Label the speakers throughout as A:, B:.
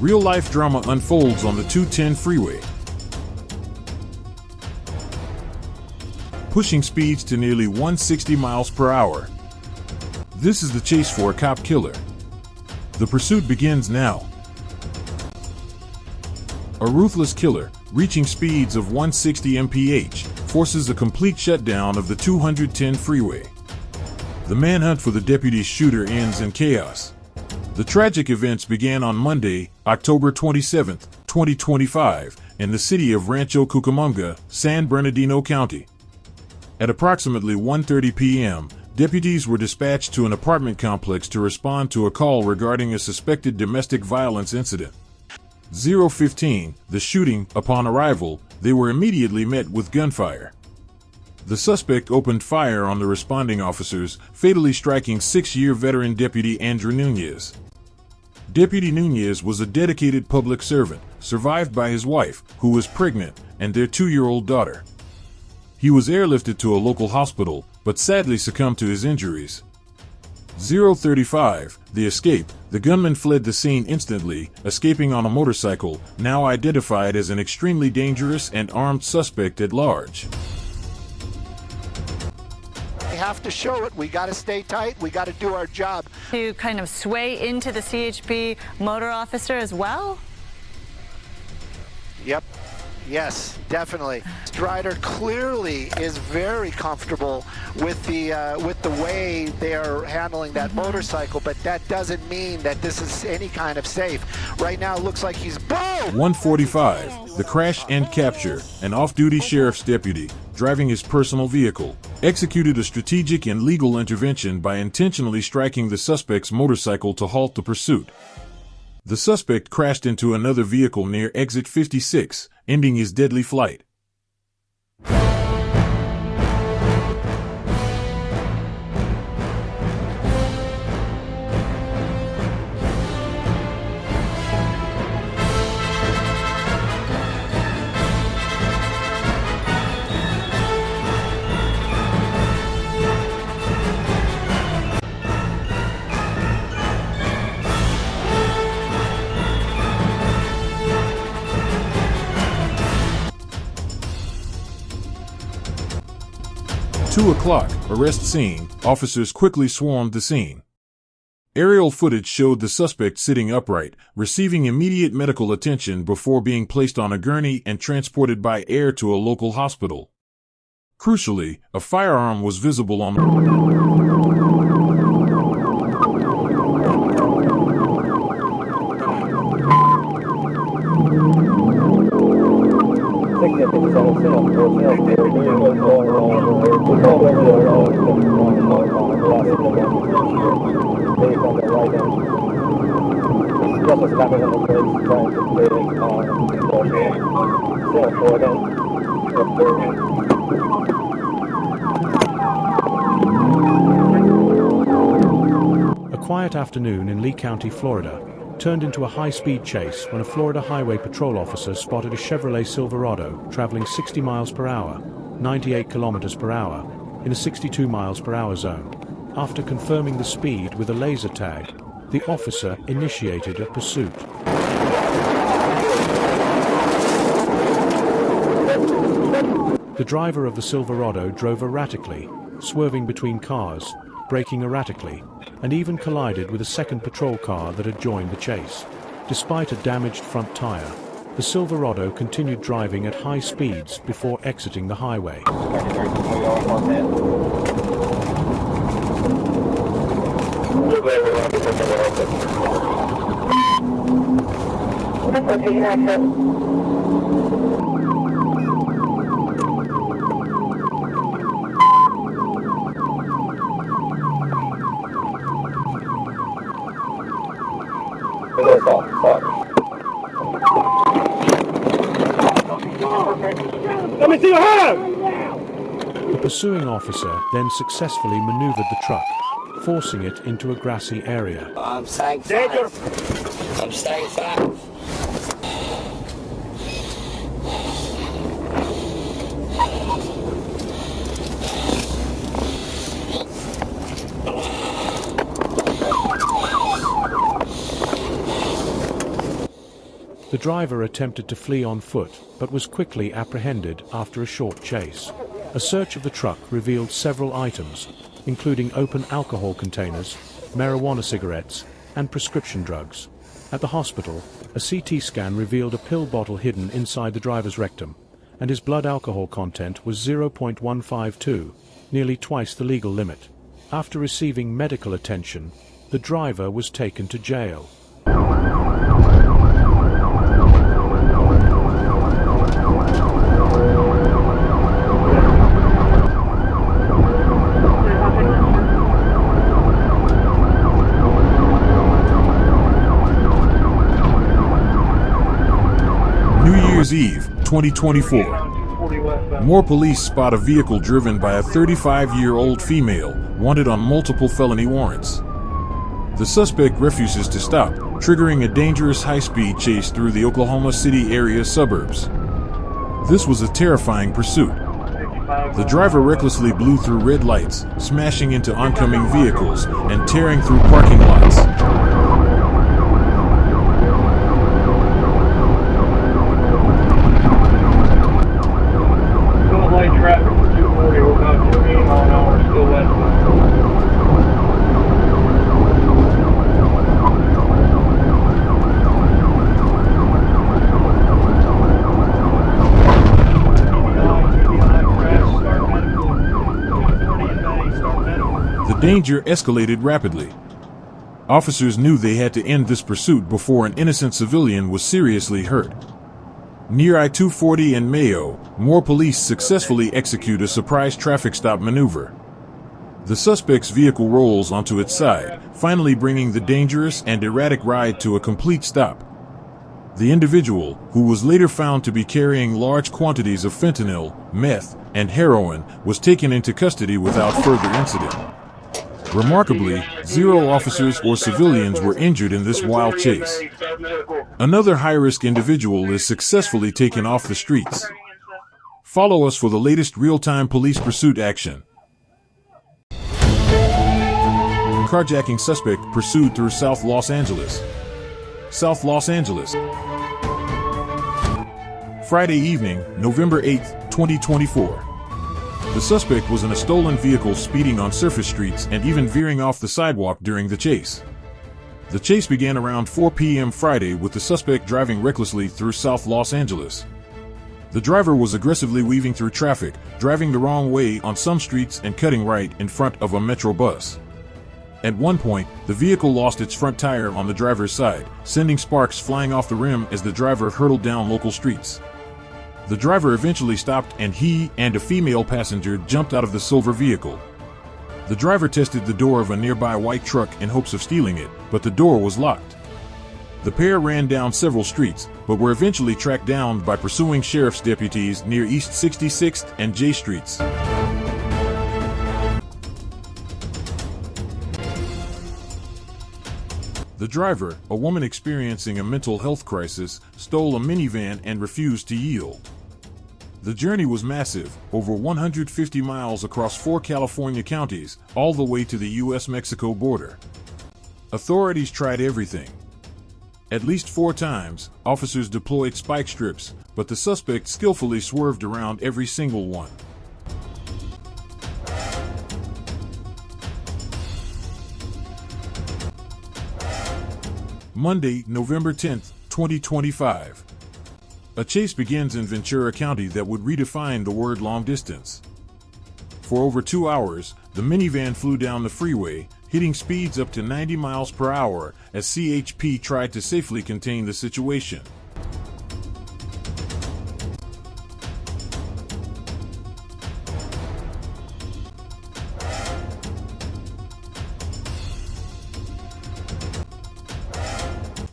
A: Real-life drama unfolds on the 210 freeway. Pushing speeds to nearly 160 miles per hour. This is the chase for a cop killer. The pursuit begins now. A ruthless killer, reaching speeds of 160 mph, forces a complete shutdown of the 210 freeway. The manhunt for the deputy's shooter ends in chaos. The tragic events began on Monday, October 27, 2025, in the city of Rancho Cucamonga, San Bernardino County. At approximately 1:30 p.m., deputies were dispatched to an apartment complex to respond to a call regarding a suspected domestic violence incident. 0:15, the shooting. Upon arrival, they were immediately met with gunfire. The suspect opened fire on the responding officers, fatally striking 6-year veteran Deputy Andrew Nunez. Deputy Nunez was a dedicated public servant, survived by his wife, who was pregnant, and their 2-year-old daughter. He was airlifted to a local hospital, but sadly succumbed to his injuries. 0:35, the escape. The gunman fled the scene instantly, escaping on a motorcycle, now identified as an extremely dangerous and armed suspect at large.
B: We have to show it. We got to stay tight. We got to do our job.
C: To kind of sway into the CHP motor officer as well?
B: Yep. Yes, definitely. Strider clearly is very comfortable with the way they are handling that motorcycle, but that doesn't mean that this is any kind of safe. Right now, it looks like he's boom!
A: 1:45, the crash and capture. An off-duty sheriff's deputy, driving his personal vehicle, executed a strategic and legal intervention by intentionally striking the suspect's motorcycle to halt the pursuit. The suspect crashed into another vehicle near exit 56, ending his deadly flight. Two o'clock, arrest scene. Officers quickly swarmed the scene. Aerial footage showed the suspect sitting upright, receiving immediate medical attention before being placed on a gurney and transported by air to a local hospital. Crucially, a firearm was visible on
D: A quiet afternoon in Lee County, Florida, turned into a high-speed chase when a Florida highway patrol officer spotted a Chevrolet Silverado traveling 60 miles per hour, 98 kilometers per hour, in a 62 miles per hour zone. After confirming the speed with a laser tag, the officer initiated a pursuit. The driver of the Silverado drove erratically, swerving between cars, braking erratically, and even collided with a second patrol car that had joined the chase. Despite a damaged front tire, the Silverado continued driving at high speeds before exiting the highway.
E: Let me see your hand!
D: The pursuing officer then successfully maneuvered the truck, forcing it into a grassy area.
F: I'm staying fast. I'm staying fast.
D: The driver attempted to flee on foot, but was quickly apprehended after a short chase. A search of the truck revealed several items, including open alcohol containers, marijuana cigarettes, and prescription drugs. At the hospital, a CT scan revealed a pill bottle hidden inside the driver's rectum, and his blood alcohol content was 0.152, nearly twice the legal limit. After receiving medical attention, the driver was taken to jail.
A: New Year's Eve, 2024. More police spot a vehicle driven by a 35-year-old female, wanted on multiple felony warrants. The suspect refuses to stop, triggering a dangerous high-speed chase through the Oklahoma City area suburbs. This was a terrifying pursuit. The driver recklessly blew through red lights, smashing into oncoming vehicles and tearing through parking lots.
E: Traffic for 240, we're about 280 mile an hour, still west.
A: The danger escalated rapidly. Officers knew they had to end this pursuit before an innocent civilian was seriously hurt. Near I-240 and Mayo, more police successfully execute a surprise traffic stop maneuver. The suspect's vehicle rolls onto its side, finally bringing the dangerous and erratic ride to a complete stop. The individual, who was later found to be carrying large quantities of fentanyl, meth, and heroin, was taken into custody without further incident. Remarkably, 0 officers or civilians were injured in this wild chase. Another high-risk individual is successfully taken off the streets. Follow us for the latest real-time police pursuit action. Carjacking suspect pursued through South Los Angeles. South Los Angeles. Friday evening, November 8, 2024. The suspect was in a stolen vehicle speeding on surface streets and even veering off the sidewalk during the chase. The chase began around 4 p.m. Friday with the suspect driving recklessly through South Los Angeles. The driver was aggressively weaving through traffic, driving the wrong way on some streets and cutting right in front of a metro bus. At one point, the vehicle lost its front tire on the driver's side, sending sparks flying off the rim as the driver hurtled down local streets. The driver eventually stopped and he and a female passenger jumped out of the silver vehicle. The driver tested the door of a nearby white truck in hopes of stealing it, but the door was locked. The pair ran down several streets, but were eventually tracked down by pursuing sheriff's deputies near East 66th and J Streets. The driver, a woman experiencing a mental health crisis, stole a minivan and refused to yield. The journey was massive, over 150 miles across 4 California counties, all the way to the U.S. Mexico border. Authorities tried everything. At least 4 times, officers deployed spike strips, but the suspect skillfully swerved around every single one. Monday, November 10, 2025. A chase begins in Ventura County that would redefine the word long distance. For over 2 hours, the minivan flew down the freeway, hitting speeds up to 90 miles per hour as CHP tried to safely contain the situation.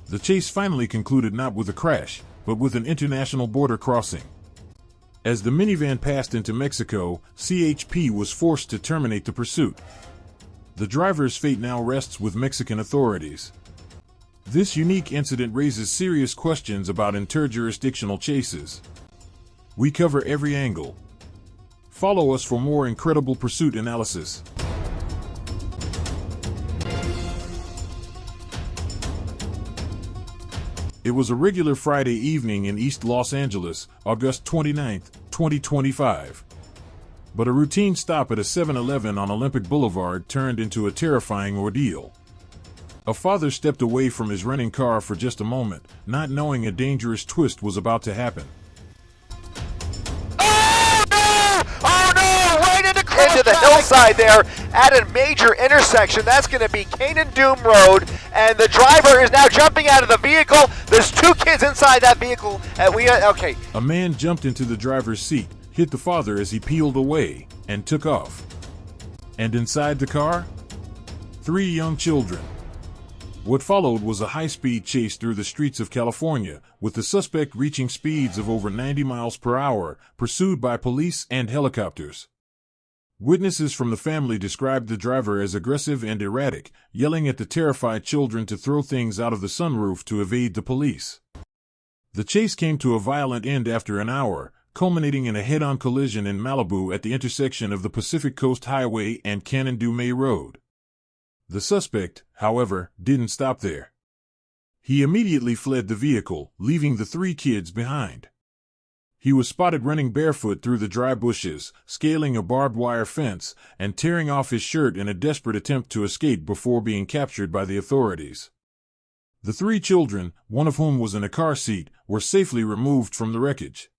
A: The chase finally concluded not with a crash, but with an international border crossing. As the minivan passed into Mexico, CHP was forced to terminate the pursuit. The driver's fate now rests with Mexican authorities. This unique incident raises serious questions about interjurisdictional chases. We cover every angle. Follow us for more incredible pursuit analysis. It was a regular Friday evening in East Los Angeles, August 29, 2025. But a routine stop at a 7-Eleven on Olympic Boulevard turned into a terrifying ordeal. A father stepped away from his running car for just a moment, not knowing a dangerous twist was about to happen.
G: Into the hillside there at a major intersection. That's going to be Canaan Doom Road, and the driver is now jumping out of the vehicle. There's two kids inside that vehicle. Okay.
A: A man jumped into the driver's seat, hit the father as he peeled away, and took off. And inside the car? 3 young children. What followed was a high-speed chase through the streets of California, with the suspect reaching speeds of over 90 miles per hour, pursued by police and helicopters. Witnesses from the family described the driver as aggressive and erratic, yelling at the terrified children to throw things out of the sunroof to evade the police. The chase came to a violent end after an hour, culminating in a head-on collision in Malibu at the intersection of the Pacific Coast Highway and Canandaigua Road. The suspect, however, didn't stop there. He immediately fled the vehicle, leaving the 3 kids behind. He was spotted running barefoot through the dry bushes, scaling a barbed wire fence, and tearing off his shirt in a desperate attempt to escape before being captured by the authorities. The 3 children, one of whom was in a car seat, were safely removed from the wreckage.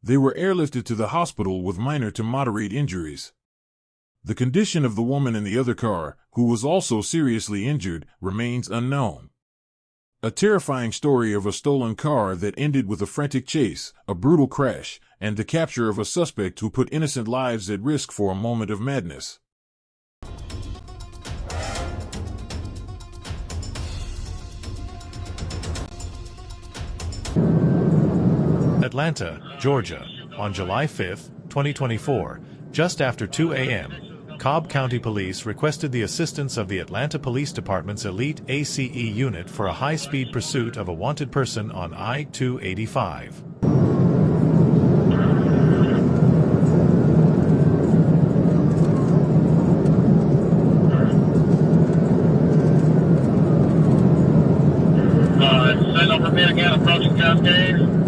A: They were airlifted to the hospital with minor to moderate injuries. The condition of the woman in the other car, who was also seriously injured, remains unknown. A terrifying story of a stolen car that ended with a frantic chase, a brutal crash, and the capture of a suspect who put innocent lives at risk for a moment of madness.
D: Atlanta, Georgia, on July 5, 2024, just after 2 a.m., Cobb County Police requested the assistance of the Atlanta Police Department's elite ACE unit for a high-speed pursuit of a wanted person on I-285.
E: Send over me again, approaching Cascade.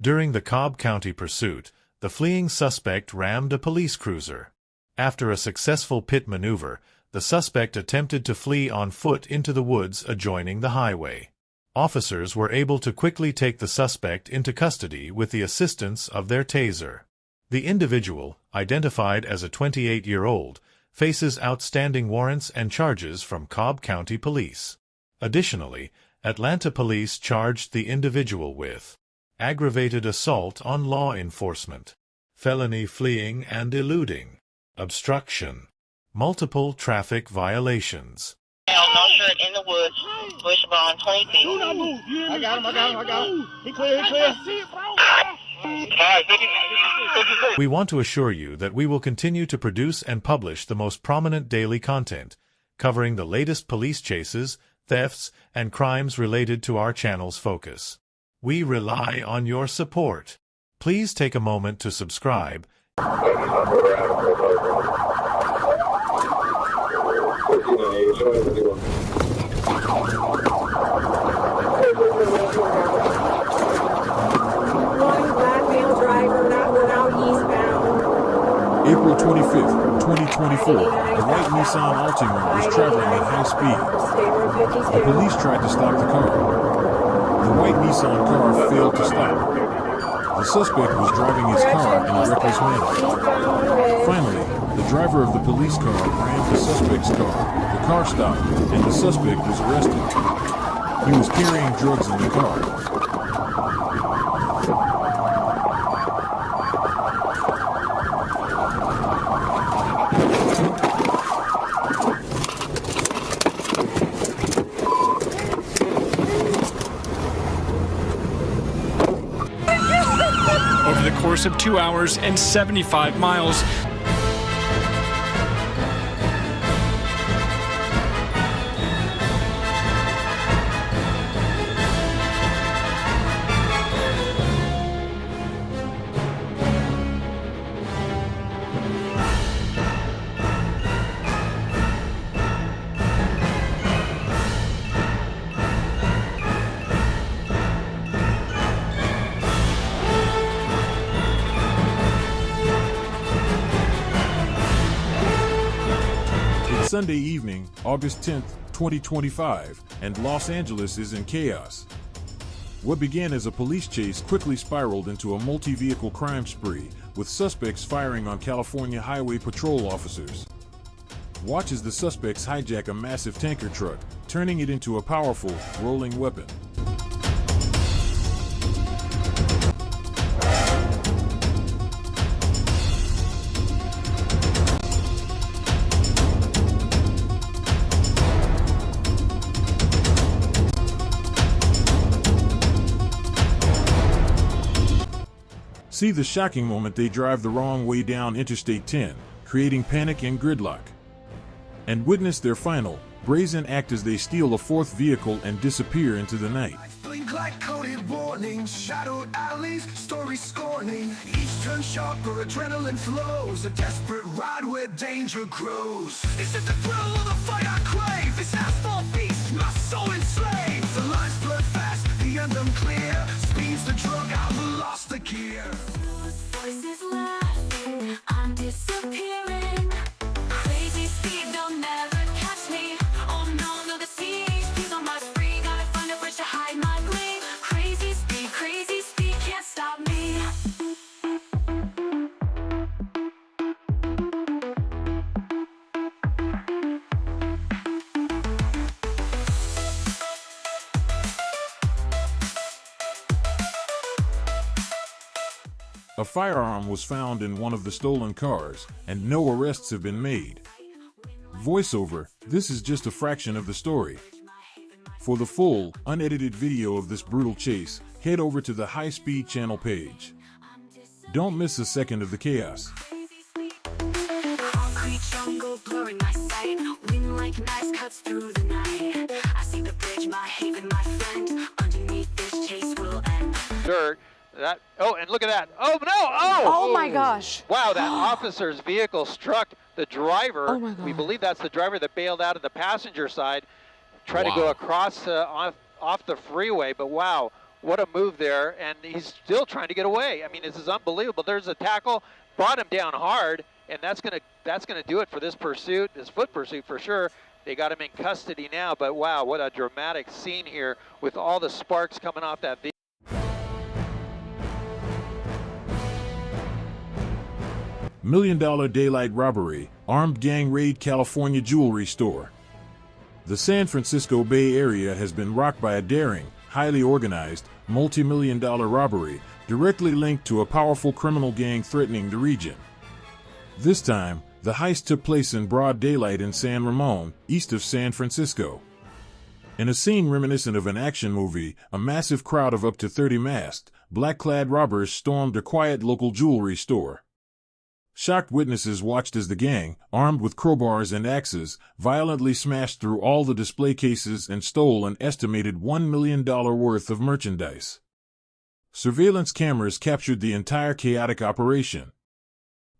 D: During the Cobb County pursuit, the fleeing suspect rammed a police cruiser. After a successful pit maneuver, the suspect attempted to flee on foot into the woods adjoining the highway. Officers were able to quickly take the suspect into custody with the assistance of their taser. The individual, identified as a 28-year-old, faces outstanding warrants and charges from Cobb County Police. Additionally, Atlanta Police charged the individual with aggravated assault on law enforcement, felony fleeing and eluding, obstruction, multiple traffic violations.
H: No shirt in the woods, Bushbone, 20 feet.
E: I got him. He clear.
D: We want to assure you that we will continue to produce and publish the most prominent daily content, covering the latest police chases, thefts, and crimes related to our channel's focus. We rely on your support. Please take a moment to subscribe.
A: April 25th, 2024, a white Nissan Altima was traveling at high speed. The police tried to stop the car. The white Nissan car failed to stop. The suspect was driving his car in a reckless manner. Finally, the driver of the police car rammed the suspect's car. The car stopped, and the suspect was arrested. He was carrying drugs in the car.
I: course of 2 hours and 75 miles.
A: Sunday evening, August 10th, 2025, and Los Angeles is in chaos. What began as a police chase quickly spiraled into a multi-vehicle crime spree, with suspects firing on California Highway Patrol officers. Watch as the suspects hijack a massive tanker truck, turning it into a powerful, rolling weapon. See the shocking moment they drive the wrong way down Interstate 10, creating panic and gridlock. And witness their final, brazen act as they steal a fourth vehicle and disappear into the night.
J: Light-coded warnings, shadowed alleys, stories scorning. Each turn sharper, adrenaline flows. A desperate ride where danger grows. This is the thrill of the fight I crave. This asphalt beast, my soul enslaved. The lines blur fast, the end unclear. Speeds the drug, I've lost the gear.
K: Voices laughing, I'm disappearing. Crazy speed, they'll never catch me. Oh no, no, the CHP's on my spree. Gotta find a bridge to hide my blade. Crazy speed, can't stop me.
A: A firearm was found in one of the stolen cars, and no arrests have been made. Voiceover, this is just a fraction of the story. For the full, unedited video of this brutal chase, head over to the High Speed channel page. Don't miss a second of the chaos.
K: Concrete jungle blurring my sight. Wind like knives cuts through the night. I see the bridge, my haven, my friend. Underneath this chase will end.
L: Dirt. And look at that. Oh no! Oh
M: my gosh.
L: Wow, that officer's vehicle struck the driver.
M: Oh my God.
L: We believe that's the driver that bailed out of the passenger side, tried to go across off the freeway, but wow, what a move there, and he's still trying to get away. I mean, this is unbelievable. There's a tackle, brought him down hard, and that's gonna do it for this pursuit, this foot pursuit for sure. They got him in custody now, but wow, what a dramatic scene here with all the sparks coming off that vehicle.
A: $1 million daylight robbery, armed gang raid California jewelry store. The San Francisco Bay Area has been rocked by a daring, highly organized, multi-million-dollar robbery directly linked to a powerful criminal gang threatening the region. This time, the heist took place in broad daylight in San Ramon, east of San Francisco. In a scene reminiscent of an action movie, a massive crowd of up to 30 masked, black-clad robbers stormed a quiet local jewelry store. Shocked witnesses watched as the gang, armed with crowbars and axes, violently smashed through all the display cases and stole an estimated $1 million worth of merchandise. Surveillance cameras captured the entire chaotic operation.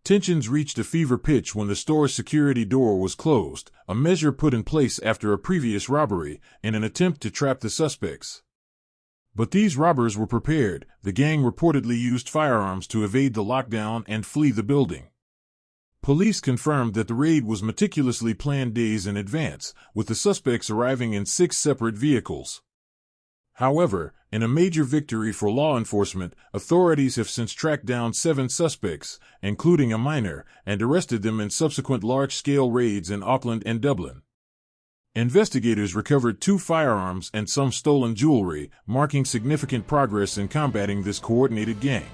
A: Tensions reached a fever pitch when the store's security door was closed, a measure put in place after a previous robbery, in an attempt to trap the suspects. But these robbers were prepared. The gang reportedly used firearms to evade the lockdown and flee the building. Police confirmed that the raid was meticulously planned days in advance, with the suspects arriving in 6 separate vehicles. However, in a major victory for law enforcement, authorities have since tracked down 7 suspects, including a minor, and arrested them in subsequent large-scale raids in Auckland and Dublin. Investigators recovered 2 firearms and some stolen jewelry, marking significant progress in combating this coordinated gang.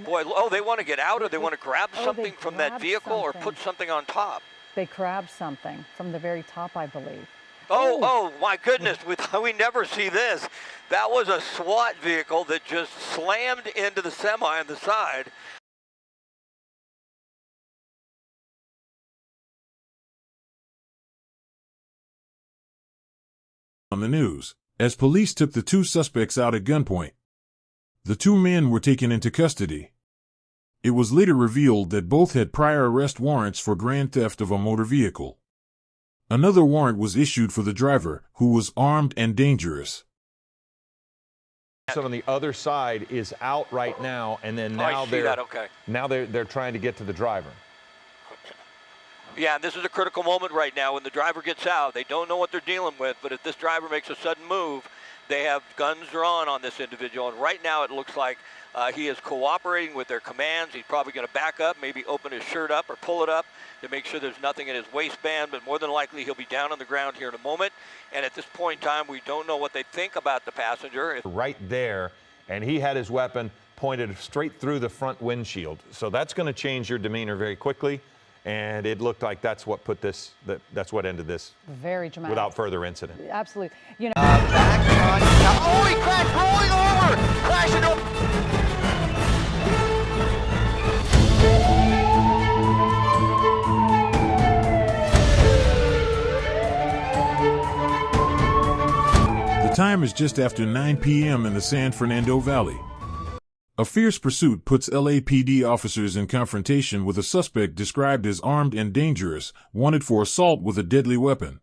N: Boy, they want to get out, or they want to grab something from that vehicle or put something on top.
O: They grabbed something from the very top, I believe.
N: Oh my goodness, we never see this. That was a SWAT vehicle that just slammed into the semi on the side.
A: On the news, as police took the two suspects out at gunpoint. The two men were taken into custody. It was later revealed that both had prior arrest warrants for grand theft of a motor vehicle. Another warrant was issued for the driver, who was armed and dangerous.
M: So on the other side is out right now, and then now they're trying to get to the driver.
N: Yeah, this is a critical moment right now when the driver gets out. They don't know what they're dealing with, but if this driver makes a sudden move, they have guns drawn on this individual, and right now it looks like he is cooperating with their commands. He's probably going to back up, maybe open his shirt up or pull it up to make sure there's nothing in his waistband, but more than likely he'll be down on the ground here in a moment. And at this point in time, we don't know what they think about the passenger.
M: Right there, and he had his weapon pointed straight through the front windshield. So that's going to change your demeanor very quickly. And it looked like that's what put this, that's what ended this.
O: Very dramatic.
M: Without further incident.
O: Absolutely. You know.
G: Back on. Oh, he crashed, rolling over, crashing over.
A: The time is just after 9 p.m. in the San Fernando Valley. A fierce pursuit puts LAPD officers in confrontation with a suspect described as armed and dangerous, wanted for assault with a deadly weapon.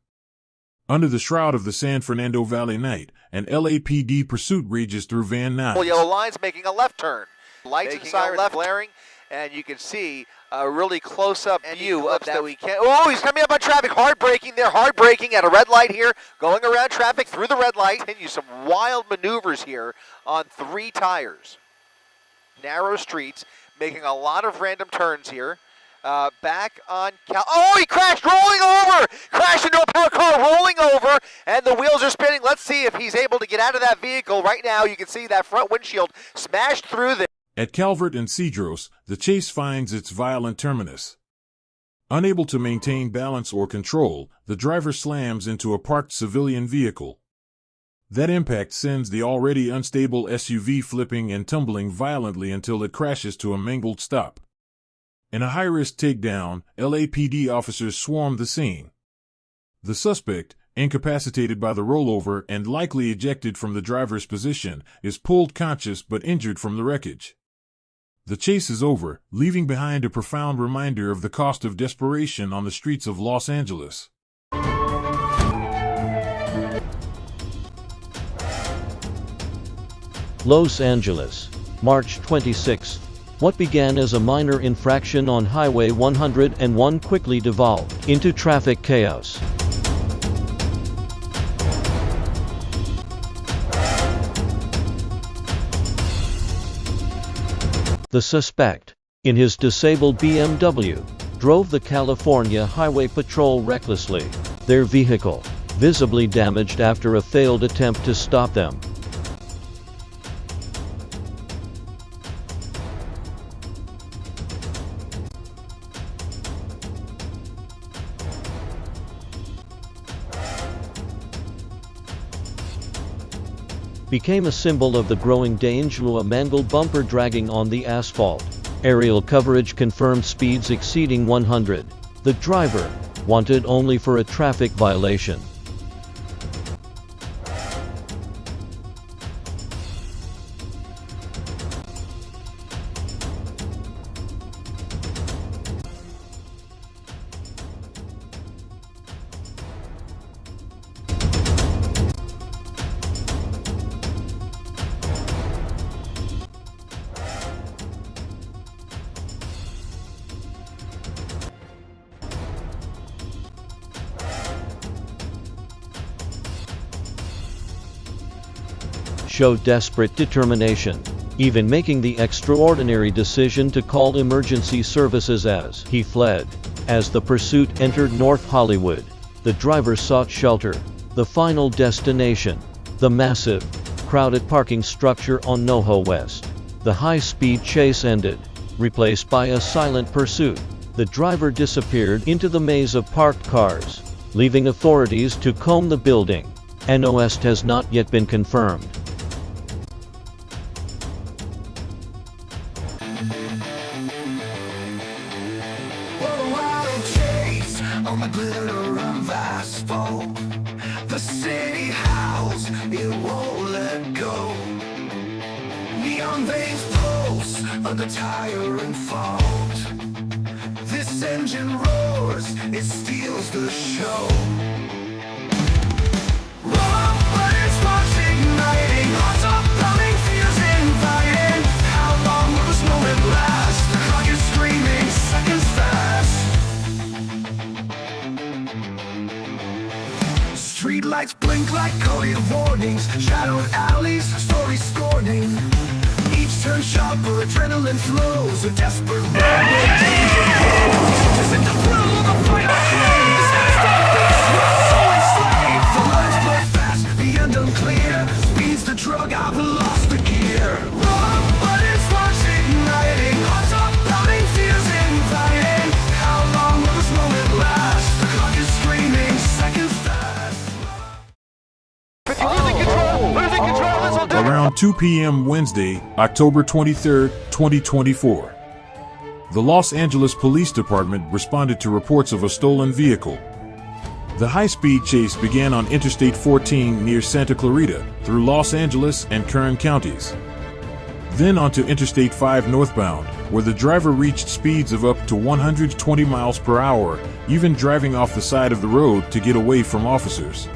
A: Under the shroud of the San Fernando Valley night, an LAPD pursuit rages through Van Nuys.
G: Yellow lines making a left turn. Lights and sirens flaring, and you can see a really close-up view of that. Oh, he's coming up on traffic, hard braking there, hard braking at a red light here, going around traffic through the red light. Continue some wild maneuvers here on 3 tires. Narrow streets, making a lot of random turns here. Back on oh, he crashed, rolling over! Crashed into a parked car, rolling over, and the wheels are spinning. Let's see if he's able to get out of that vehicle. Right now, you can see that front windshield smashed through there.
A: At Calvert and Cedros, the chase finds its violent terminus. Unable to maintain balance or control, the driver slams into a parked civilian vehicle. That impact sends the already unstable SUV flipping and tumbling violently until it crashes to a mangled stop. In a high-risk takedown, LAPD officers swarm the scene. The suspect, incapacitated by the rollover and likely ejected from the driver's position, is pulled conscious but injured from the wreckage. The chase is over, leaving behind a profound reminder of the cost of desperation on the streets of Los Angeles.
P: Los Angeles, March 26. What began as a minor infraction on Highway 101 quickly devolved into traffic chaos. The suspect, in his disabled BMW, drove the California Highway Patrol recklessly, their vehicle visibly damaged after a failed attempt to stop them. Became a symbol of the growing danger, a mangled bumper dragging on the asphalt. Aerial coverage confirmed speeds exceeding 100. The driver, wanted only for a traffic violation. Showed desperate determination, even making the extraordinary decision to call emergency services as he fled. As the pursuit entered North Hollywood, the driver sought shelter. The final destination, the massive, crowded parking structure on NoHo West. The high-speed chase ended, replaced by a silent pursuit. The driver disappeared into the maze of parked cars. leaving authorities to comb the building. An arrest has not yet been confirmed.
J: On the glitter of asphalt, the city howls, it won't let go. Neon veins pulse under tire and fault. This engine roars, it steals the show. Raw blood is sparks igniting, hearts are pounding, fears inviting. How long will this moment last? The clock is screaming, seconds fast. Street lights blink like coded warnings, shadowed alleys, stories scorning. Each turn sharper, adrenaline flows, a desperate ride where danger grows. Isn't the thrill of the fight or flames? Stop this, we're so enslaved. The lines blood fast, the end unclear. Speeds the drug, I've lost the gear. Raw blood is sparks igniting, hearts are pounding, fears inviting. How long will this moment last? The clock is screaming, seconds fast.
A: Around 2 p.m. Wednesday, October 23, 2024. The Los Angeles Police Department responded to reports of a stolen vehicle. The high-speed chase began on Interstate 14 near Santa Clarita, through Los Angeles and Kern counties. Then onto Interstate 5 northbound, where the driver reached speeds of up to 120 miles per hour, even driving off the side of the road to get away from officers.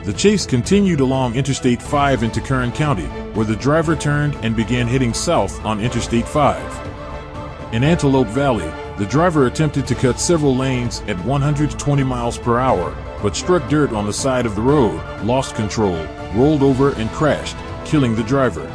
A: The chase continued along Interstate 5 into Kern County, where the driver turned and began heading south on Interstate 5. In Antelope Valley, the driver attempted to cut several lanes at 120 miles per hour, but struck dirt on the side of the road, lost control, rolled over and crashed, killing the driver.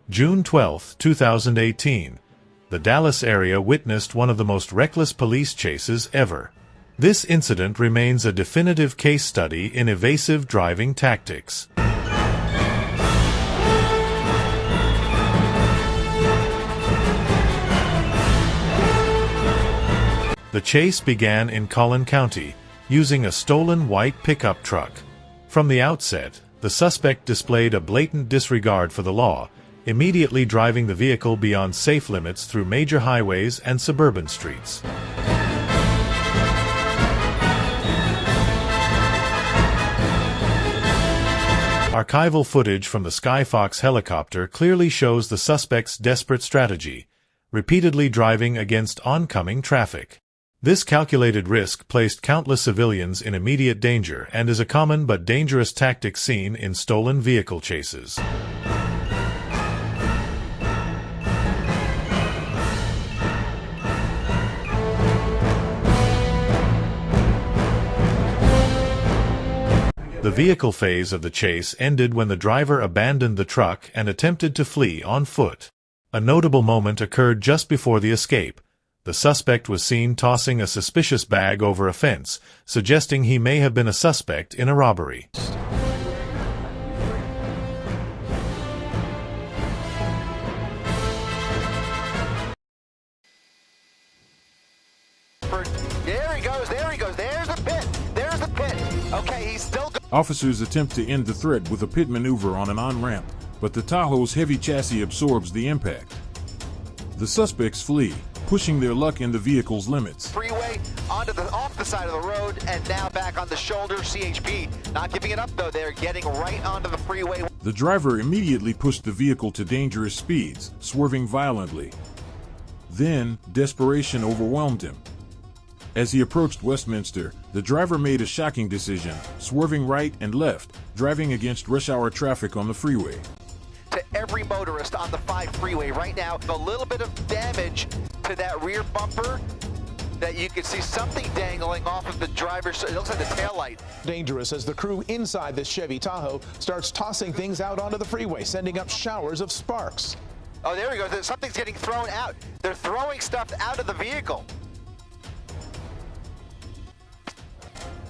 O: June 12, 2018. The Dallas area witnessed one of the most reckless police chases ever. This incident remains a definitive case study in evasive driving tactics. The chase began in Collin County, using a stolen white pickup truck. From the outset, the suspect displayed a blatant disregard for the law, immediately driving the vehicle beyond safe limits through major highways and suburban streets. Archival footage from the Skyfox helicopter clearly shows the suspect's desperate strategy, repeatedly driving against oncoming traffic. This calculated risk placed countless civilians in immediate danger and is a common but dangerous tactic seen in stolen vehicle chases. The vehicle phase of the chase ended when the driver abandoned the truck and attempted to flee on foot. A notable moment occurred just before the escape. The suspect was seen tossing a suspicious bag over a fence, suggesting he may have been a suspect in a robbery.
B: There he goes, there's the pit. Okay, he's still going.
A: Officers attempt to end the threat with a pit maneuver on an on-ramp, but the Tahoe's heavy chassis absorbs the impact. The suspects flee, pushing their luck in the vehicle's limits.
B: Freeway off the side of the road and now back on the shoulder. CHP not giving it up though. They're getting right onto the freeway.
A: The driver immediately pushed the vehicle to dangerous speeds, swerving violently. Then, desperation overwhelmed him. As he approached Westminster, the driver made a shocking decision, swerving right and left, driving against rush hour traffic on the freeway.
B: To every motorist
G: motorist on the 5 freeway right now. A little bit of damage to that rear bumper that you can see something dangling off of the driver's, it looks like the taillight.
Q: Dangerous as the crew inside this Chevy Tahoe starts tossing things out onto the freeway, sending up showers of sparks.
G: Oh, there we go. Something's getting thrown out. They're throwing stuff out of the vehicle.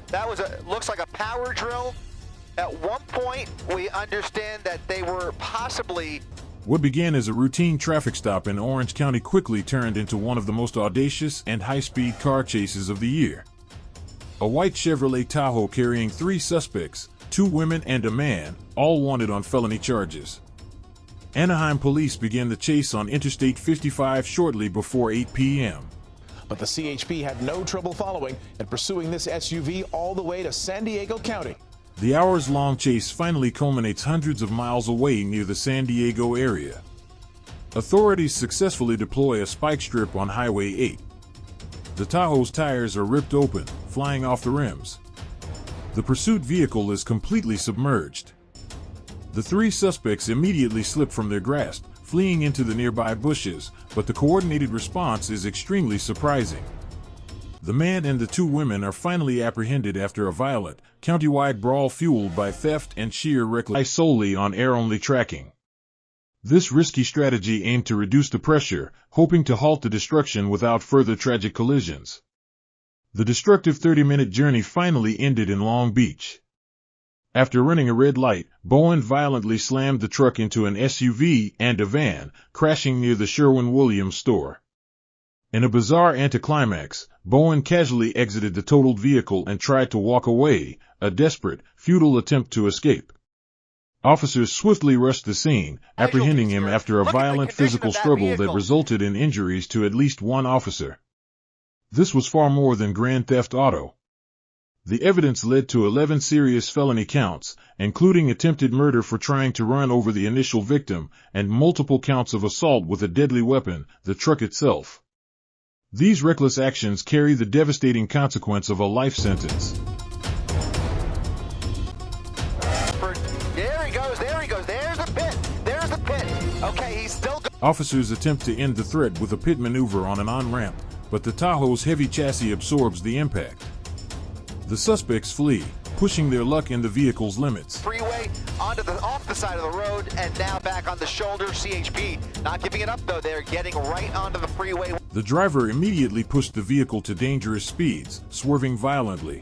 G: That was looks like a power drill. At one point, we understand that they were possibly...
A: What began as a routine traffic stop in Orange County quickly turned into one of the most audacious and high-speed car chases of the year. A white Chevrolet Tahoe carrying 3 suspects, 2 women and a man, all wanted on felony charges. Anaheim police began the chase on Interstate 55 shortly before 8 p.m.
Q: But the CHP had no trouble following and pursuing this SUV all the way to San Diego County.
A: The hours-long chase finally culminates hundreds of miles away near the San Diego area. Authorities successfully deploy a spike strip on Highway 8. The Tahoe's tires are ripped open, flying off the rims. The pursuit vehicle is completely submerged. The 3 suspects immediately slip from their grasp, fleeing into the nearby bushes, but the coordinated response is extremely surprising. The man and the 2 women are finally apprehended after a violent, county-wide brawl fueled by theft and sheer recklessness solely on air-only tracking. This risky strategy aimed to reduce the pressure, hoping to halt the destruction without further tragic collisions. The destructive 30-minute journey finally ended in Long Beach. After running a red light, Bowen violently slammed the truck into an SUV and a van, crashing near the Sherwin-Williams store. In a bizarre anticlimax, Bowen casually exited the totaled vehicle and tried to walk away, a desperate, futile attempt to escape. Officers swiftly rushed the scene, apprehending him after a violent physical struggle that resulted in injuries to at least 1 officer. This was far more than grand theft auto. The evidence led to 11 serious felony counts, including attempted murder for trying to run over the initial victim, and multiple counts of assault with a deadly weapon, the truck itself. These reckless actions carry the devastating consequence of a life sentence.
G: There he goes, there's the pit, Okay, he's still
A: Officers attempt to end the threat with a pit maneuver on an on-ramp, but the Tahoe's heavy chassis absorbs the impact. The suspects flee, pushing their luck in the vehicle's limits.
G: Freeway off the side of the road and now back on the shoulder. CHP not giving it up though. They're getting right onto the freeway.
A: The driver immediately pushed the vehicle to dangerous speeds, swerving violently.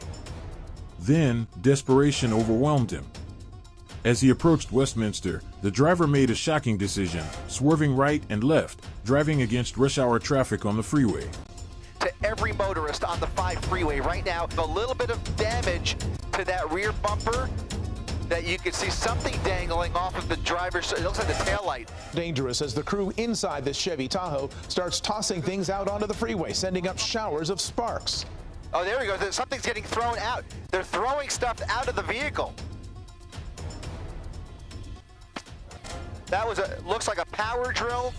A: Then, desperation overwhelmed him. As he approached Westminster, the driver made a shocking decision, swerving right and left, driving against rush hour traffic on the freeway.
G: To every motorist on the 5 freeway right now, a little bit of damage to that rear bumper that you can see something dangling off of the driver's, it looks like the taillight.
Q: Dangerous as the crew inside this Chevy Tahoe starts tossing things out onto the freeway, sending up showers of sparks.
G: Oh, there we go. Something's getting thrown out. They're throwing stuff out of the vehicle. That was looks like a power drill.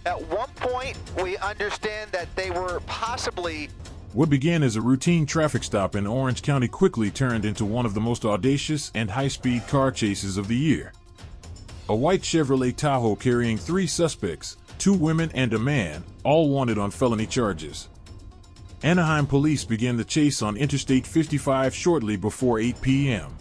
G: At one point, we understand that they were possibly...
A: What began as a routine traffic stop in Orange County quickly turned into one of the most audacious and high-speed car chases of the year. A white Chevrolet Tahoe carrying 3 suspects, 2 women and a man, all wanted on felony charges. Anaheim police began the chase on Interstate 55 shortly before 8 p.m.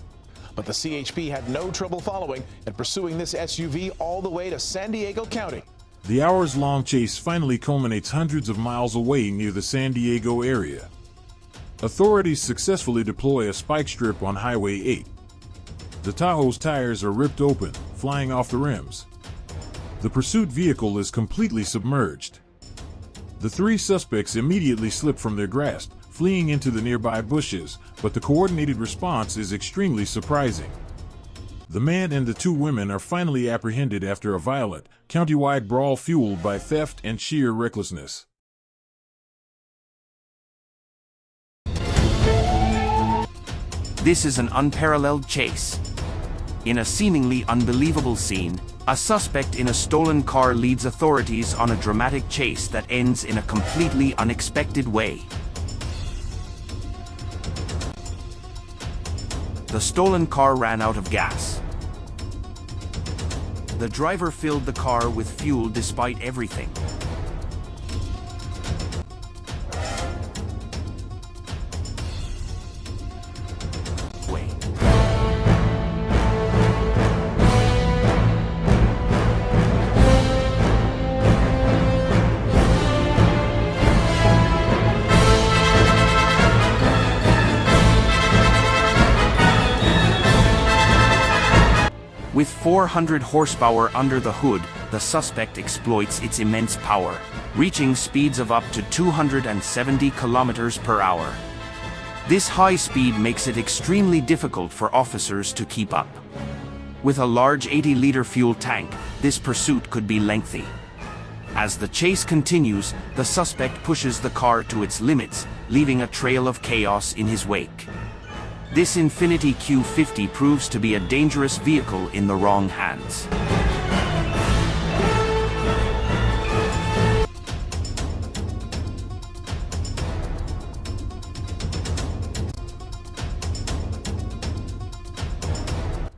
Q: But the CHP had no trouble following and pursuing this SUV all the way to San Diego County.
A: The hours-long chase finally culminates hundreds of miles away near the San Diego area. Authorities successfully deploy a spike strip on Highway 8. The Tahoe's tires are ripped open, flying off the rims. The pursuit vehicle is completely submerged. The 3 suspects immediately slip from their grasp, fleeing into the nearby bushes, but the coordinated response is extremely surprising. The man and the 2 women are finally apprehended after a violent, county-wide brawl fueled by theft and sheer recklessness.
R: This is an unparalleled chase. In a seemingly unbelievable scene, a suspect in a stolen car leads authorities on a dramatic chase that ends in a completely unexpected way. The stolen car ran out of gas. The driver filled the car with fuel despite everything. With 400 horsepower under the hood, the suspect exploits its immense power, reaching speeds of up to 270 kilometers per hour. This high speed makes it extremely difficult for officers to keep up. With a large 80-liter fuel tank, this pursuit could be lengthy. As the chase continues, the suspect pushes the car to its limits, leaving a trail of chaos in his wake. This Infiniti Q50 proves to be a dangerous vehicle in the wrong hands.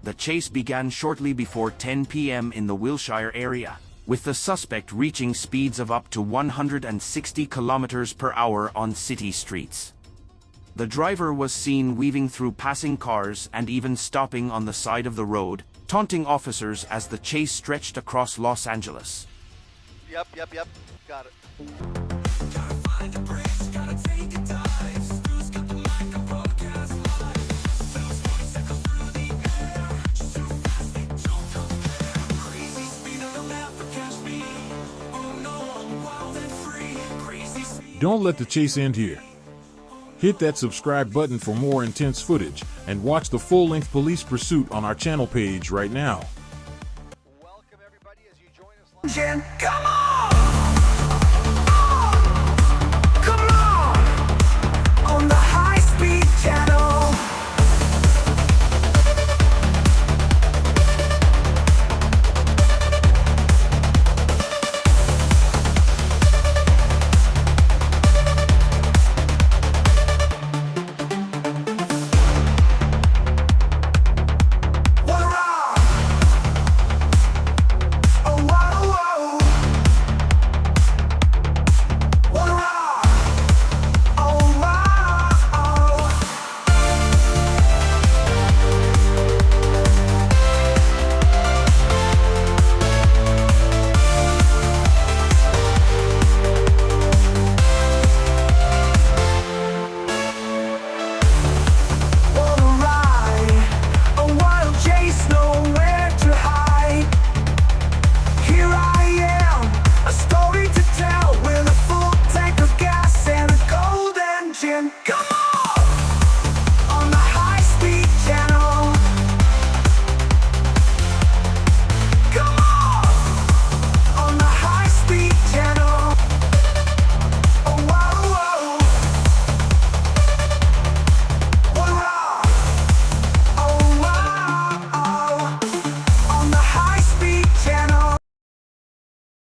R: The chase began shortly before 10 p.m. in the Wilshire area, with the suspect reaching speeds of up to 160 kilometers per hour on city streets. The driver was seen weaving through passing cars and even stopping on the side of the road, taunting officers as the chase stretched across Los Angeles.
G: Yep. Got it.
A: Don't let the chase end here. Hit that subscribe button for more intense footage, and watch the full-length police pursuit on our channel page right now.
J: Come on!